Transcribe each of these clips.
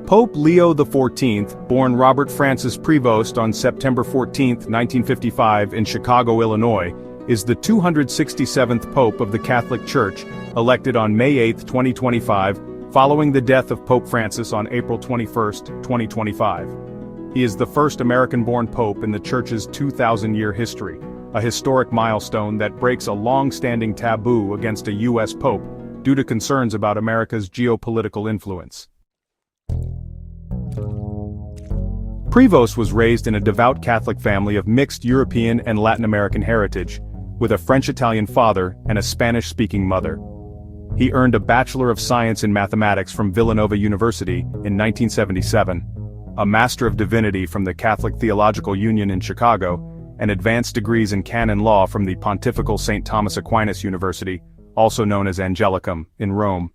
Pope Leo XIV, born Robert Francis Prevost on September 14, 1955 in Chicago, Illinois, is the 267th Pope of the Catholic Church, elected on May 8, 2025, following the death of Pope Francis on April 21, 2025. He is the first American-born Pope in the Church's 2,000-year history, a historic milestone that breaks a long-standing taboo against a U.S. Pope due to concerns about America's geopolitical influence. Prevost was raised in a devout Catholic family of mixed European and Latin American heritage, with a French-Italian father and a Spanish-speaking mother. He earned a Bachelor of Science in Mathematics from Villanova University in 1977, a Master of Divinity from the Catholic Theological Union in Chicago, and advanced degrees in canon law from the Pontifical St. Thomas Aquinas University, also known as Angelicum, in Rome.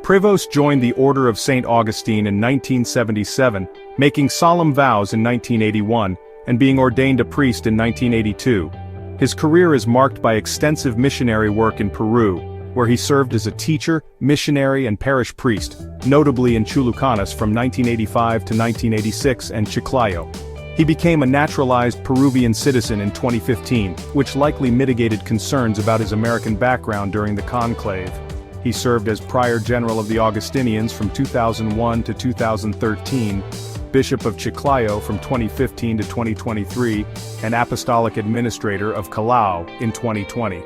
Prevost joined the Order of St. Augustine in 1977, making solemn vows in 1981, and being ordained a priest in 1982. His career is marked by extensive missionary work in Peru, where he served as a teacher, missionary and parish priest, notably in Chulucanas from 1985 to 1986 and Chiclayo. He became a naturalized Peruvian citizen in 2015, which likely mitigated concerns about his American background during the conclave. He served as Prior General of the Augustinians from 2001 to 2013, Bishop of Chiclayo from 2015 to 2023, and Apostolic Administrator of Callao in 2020.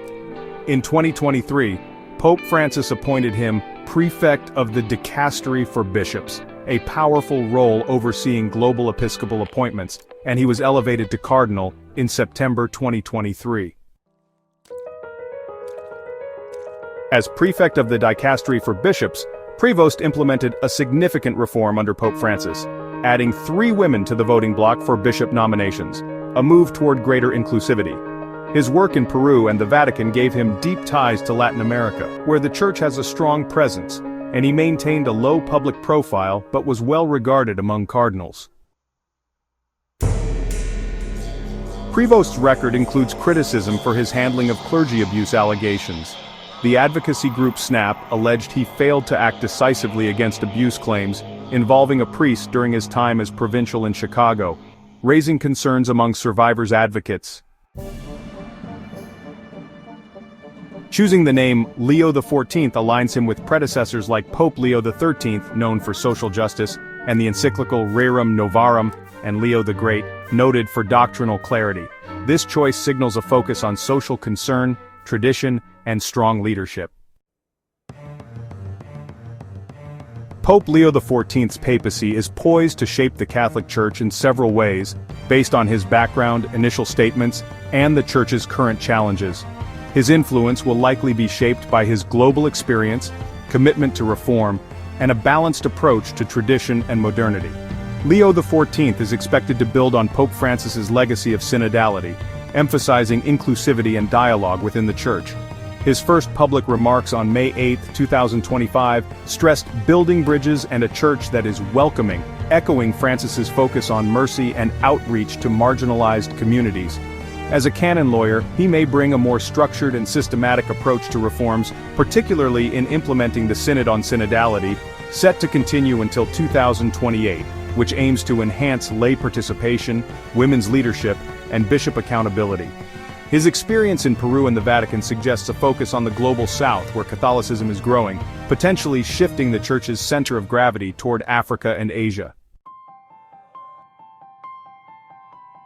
In 2023, Pope Francis appointed him Prefect of the Dicastery for Bishops, a powerful role overseeing global episcopal appointments, and he was elevated to Cardinal in September 2023. As Prefect of the Dicastery for Bishops, Prevost implemented a significant reform under Pope Francis, adding 3 women to the voting bloc for bishop nominations, a move toward greater inclusivity. His work in Peru and the Vatican gave him deep ties to Latin America, where the Church has a strong presence, and he maintained a low public profile but was well regarded among cardinals. Prevost's record includes criticism for his handling of clergy abuse allegations. The advocacy group SNAP alleged he failed to act decisively against abuse claims involving a priest during his time as provincial in Chicago, raising concerns among survivors' advocates. Choosing the name Leo XIV aligns him with predecessors like Pope Leo XIII, known for social justice, and the encyclical Rerum Novarum, and Leo the Great, noted for doctrinal clarity. This choice signals a focus on social concern, tradition, and strong leadership. Pope Leo XIV's papacy is poised to shape the Catholic Church in several ways, based on his background, initial statements, and the Church's current challenges. His influence will likely be shaped by his global experience, commitment to reform, and a balanced approach to tradition and modernity. Leo XIV is expected to build on Pope Francis's legacy of synodality, emphasizing inclusivity and dialogue within the Church. His first public remarks on May 8, 2025, stressed building bridges and a church that is welcoming, echoing Francis's focus on mercy and outreach to marginalized communities. As a canon lawyer, he may bring a more structured and systematic approach to reforms, particularly in implementing the Synod on Synodality, set to continue until 2028, which aims to enhance lay participation, women's leadership, and bishop accountability. His experience in Peru and the Vatican suggests a focus on the global South, where Catholicism is growing, potentially shifting the Church's center of gravity toward Africa and Asia.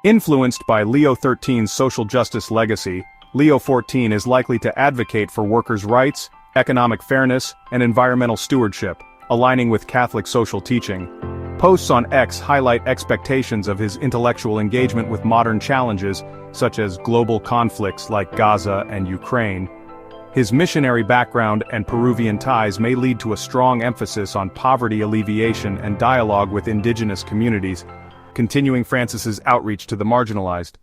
Influenced by Leo XIII's social justice legacy, Leo XIV is likely to advocate for workers' rights, economic fairness, and environmental stewardship, aligning with Catholic social teaching. Posts on X highlight expectations of his intellectual engagement with modern challenges, such as global conflicts like Gaza and Ukraine. His missionary background and Peruvian ties may lead to a strong emphasis on poverty alleviation and dialogue with indigenous communities, continuing Francis's outreach to the marginalized.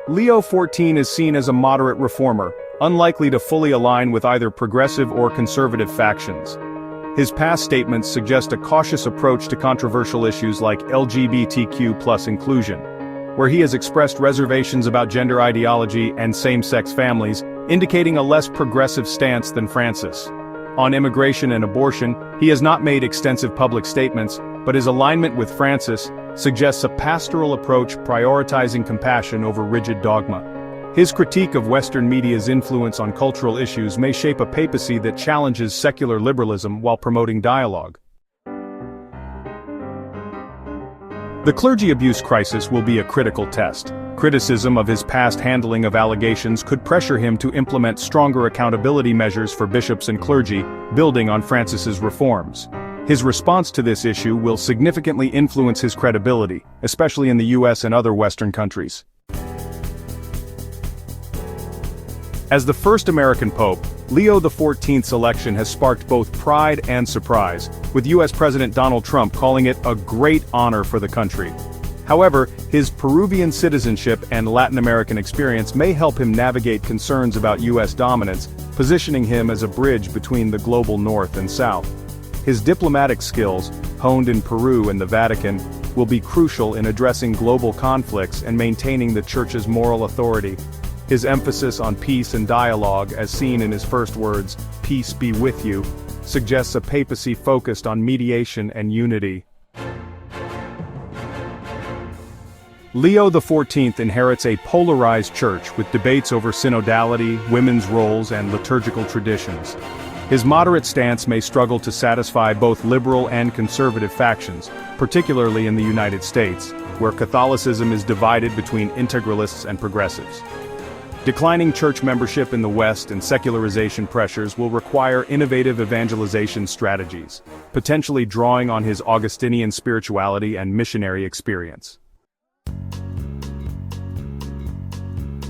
Leo XIV is seen as a moderate reformer, unlikely to fully align with either progressive or conservative factions. His past statements suggest a cautious approach to controversial issues like LGBTQ+ inclusion. where he has expressed reservations about gender ideology and same-sex families, indicating a less progressive stance than Francis. On immigration and abortion, he has not made extensive public statements, but his alignment with Francis suggests a pastoral approach prioritizing compassion over rigid dogma. His critique of Western media's influence on cultural issues may shape a papacy that challenges secular liberalism while promoting dialogue. The clergy abuse crisis will be a critical test. Criticism of his past handling of allegations could pressure him to implement stronger accountability measures for bishops and clergy, building on Francis's reforms. His response to this issue will significantly influence his credibility, especially in the US and other Western countries. As the first American pope, Leo XIV's election has sparked both pride and surprise, with US President Donald Trump calling it a great honor for the country. However, his Peruvian citizenship and Latin American experience may help him navigate concerns about US dominance, positioning him as a bridge between the global North and South. His diplomatic skills, honed in Peru and the Vatican, will be crucial in addressing global conflicts and maintaining the Church's moral authority. His emphasis on peace and dialogue, as seen in his first words, "Peace be with you," suggests a papacy focused on mediation and unity. Leo XIV inherits a polarized church with debates over synodality, women's roles, and liturgical traditions. His moderate stance may struggle to satisfy both liberal and conservative factions, particularly in the United States, where Catholicism is divided between integralists and progressives. Declining church membership in the West and secularization pressures will require innovative evangelization strategies, potentially drawing on his Augustinian spirituality and missionary experience.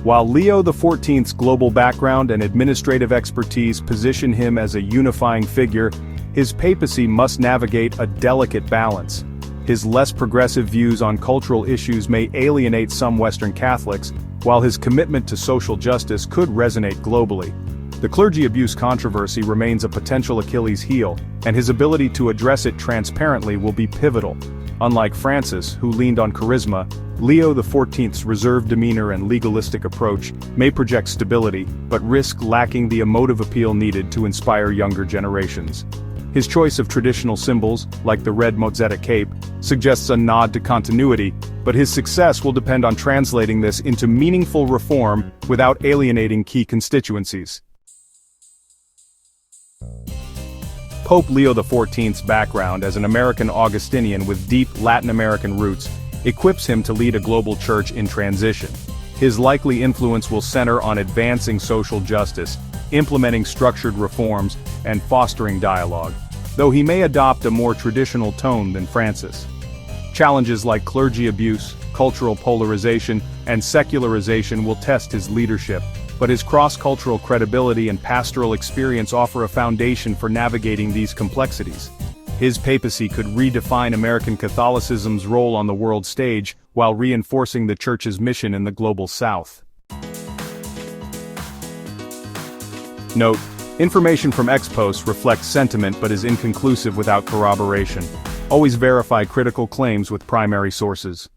While Leo XIV's global background and administrative expertise position him as a unifying figure, his papacy must navigate a delicate balance. His less progressive views on cultural issues may alienate some Western Catholics, while his commitment to social justice could resonate globally. The clergy abuse controversy remains a potential Achilles heel, and his ability to address it transparently will be pivotal. Unlike Francis, who leaned on charisma, Leo XIV's reserved demeanor and legalistic approach may project stability, but risk lacking the emotive appeal needed to inspire younger generations. His choice of traditional symbols, like the red mosaic cape, suggests a nod to continuity, but his success will depend on translating this into meaningful reform without alienating key constituencies. Pope Leo XIV's background as an American Augustinian with deep Latin American roots equips him to lead a global church in transition. His likely influence will center on advancing social justice, implementing structured reforms, and fostering dialogue, though he may adopt a more traditional tone than Francis. Challenges like clergy abuse, cultural polarization, and secularization will test his leadership, but his cross-cultural credibility and pastoral experience offer a foundation for navigating these complexities. His papacy could redefine American Catholicism's role on the world stage while reinforcing the Church's mission in the global South. Note: information from ex post reflects sentiment but is inconclusive without corroboration. Always verify critical claims with primary sources.